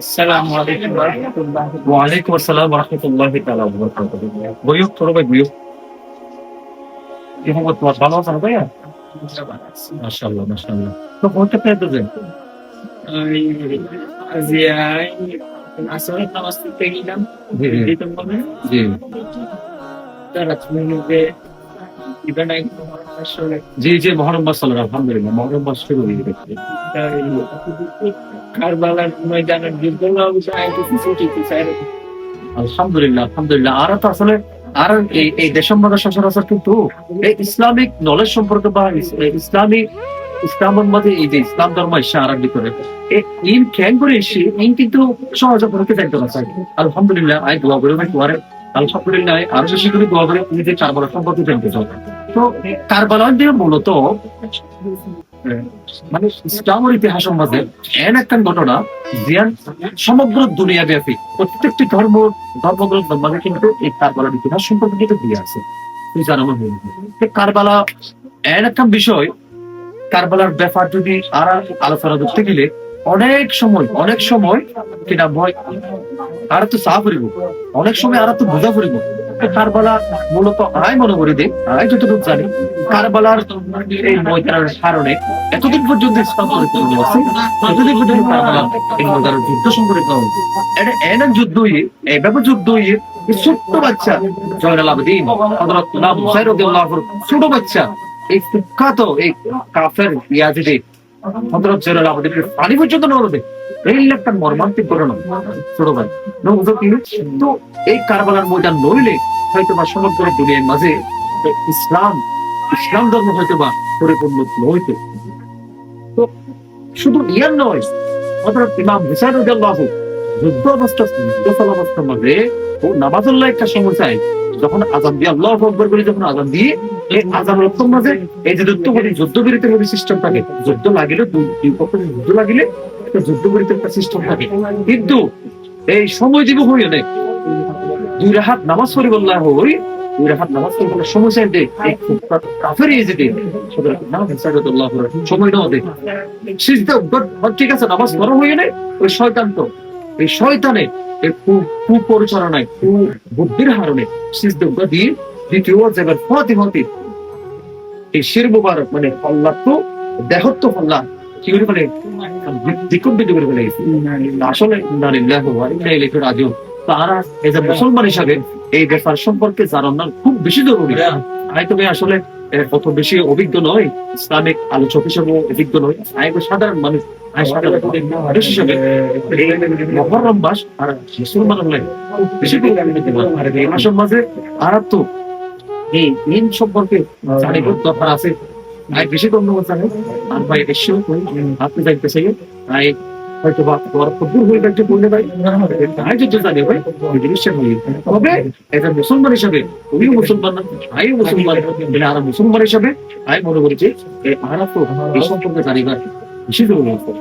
আসসালামু আলাইকুম ওয়া রাহমাতুল্লাহি ওয়া আলাইকুম আসসালাম ওয়া রাহমাতুল্লাহি তাআলা ওয়া বারাকাতুহু। বয়স ছোট ভাই বয়স কি খবর তোমার ভালো আছো না ভাইয়া? মাশাআল্লাহ, মাশাআল্লাহ। তো কোনটা পেয়ে দেন? ওই আজিয়ায় আসরের নামাজ পড়তে গেলাম। জি, জি, দিতাম বলে জি, তারা মধ্যে ইভেন আসলে জি, জি, মহরম মাস চলে আলহামদুলিল্লাহ। মহরম মাস শুরু হয়ে গেছে। কারবালার ময়দানের যুদ্ধ আইতেছি ছুটিতে স্যার আলহামদুলিল্লাহ, আলহামদুলিল্লাহ। আর তো আসলে আর এই দেশের মধ্যে সচরাচর কিন্তু এই ইসলামিক নলেজ সম্পর্কে বা ইসলামের মধ্যে এই যে ইসলাম ধর্ম এসে আর ভিতরে ইন ক্যান করে এসে ইন কিন্তু সহজে করতে চাইতে না চাই। আলহামদুলিল্লাহ আই দোয়া করে ভাই তোমার আলহামদুলিল্লাহ আরো বেশি করে দোয়া করে তুমি যে কারবালা সম্পর্কে জানতে চাও। তো কারবালার দিয়ে মূলত মানে ইসলামের ইতিহাসের মধ্যে এমন একটা ঘটনা জিয়ান সমগ্র দুনিয়া ব্যাপী প্রত্যেকটি ধর্মগ্রন্থ মানে কিন্তু এই কারবালার ইতিহাস সম্পর্কে কিন্তু দিয়ে আছে। তুই জানো আমার কারবালা এমন একটা বিষয়, কারবালার ব্যাপার যদি আর আলোচনা করতে গেলে অনেক সময় কিনা ভয় আর তো চা করিব, অনেক সময় আর তো বোঝা করিব। কারবালা মূলত আয় মনে করি দে আয় যতটুকু জানি কারবালার এই ময়দানের কারণে এতদিন পর্যন্ত ইসলাম পরিচালনা আছে, এতদিন পর্যন্ত কারবালা এই ময়দানের যুদ্ধ সংঘটিত হয়েছে। এটা এমন যুদ্ধ হয়ে এইভাবে যুদ্ধ হয়ে এই ছোট্ট বাচ্চা জয়নাল আবেদিন হযরত ইমাম হুসাইন রাদিয়াল্লাহু আনহু ছোট বাচ্চা এই কুখ্যাত এই কাফের ইয়াজিদি হযরত জয়নাল আবেদিনের পানি পর্যন্ত নড়বে। এই একটা মর্মান্তিক ঘটনা ছোট ভাই নবুঝো কি তো এই কারবালার ময়দান নইলে হয়তো বা সমগ্র দুনিয়ার মাঝে ইসলাম ইসলাম ধর্ম হয়তো বা পরিপূর্ণ হইতে। তো শুধু ইয়ার নয়, হযরত ইমাম হুসাইন রাদিয়াল্লাহু যুদ্ধ অবস্থার মাঝে ও নামাজুল্লাহ একটা সময় চাই যখন আযান দিয়ে আল্লাহু আকবার বলে যখন আযান দিয়ে এই আযানের উত্তম মাঝে এই যে যুদ্ধবিরতির মধ্যে সিস্টেম থাকে, যুদ্ধ লাগিলে দুই পক্ষের যুদ্ধ লাগিলে একটা যুদ্ধবিরতির একটা সিস্টেম থাকে, কিন্তু এই সময় দিব হইও না দুই রাহাত নামাজ পড়ি বললাহ হই দুই রাহাত নামাজ পড়ি বলে সময় চাই দে এই কাফের এই যে দে সময় নাও দে সিজদা ঠিক আছে নামাজ পড়া হইও না। ওই শয়তান তো এই শয়তানে এই কুপরিচালনায় বুদ্ধির হারণে সিজদা দিয়ে দ্বিতীয় জায়গার ফতে এই শির মুবারক মানে আল্লাহ তো দেহত্ব আল্লাহ কি করে বলে বিকুব্বিত করে বলে আসলে ইন্নালিল্লাহি ওয়া ইন্না ইলাইহি রাজিউন। তারা এই যে মুসলমান হিসাবে এই ব্যাপার সম্পর্কে জানানো খুব বেশি জরুরি। আমি তুমি আসলে কত বেশি অভিজ্ঞ নয়, ইসলামিক আলোচক হিসেবে অভিজ্ঞ নয়, আমি সাধারণ মানুষ মানুষ হিসাবে এই মহরম মাস আর মুসলমান হলে খুব বেশি আর এই মাসের মাঝে আর তো এই দিন সম্পর্কে জানি দরকার আছে। আমি বেশি ধন্যবাদ জানাই আর ভাই এসেও আপনি যাইতে চাই তাই হয়তো বা তোমার কবুল হয়ে গেছে বললে ভাই তাই যদি জানি ভাই এই জিনিসটা নিয়ে তবে এটা মুসলমান হিসাবে তুমিও মুসলমান না আমিও মুসলমান আর মুসলমান হিসাবে আমি মনে করি যে আর তো এই সম্পর্কে জানিবার বেশি জরুরি আছে।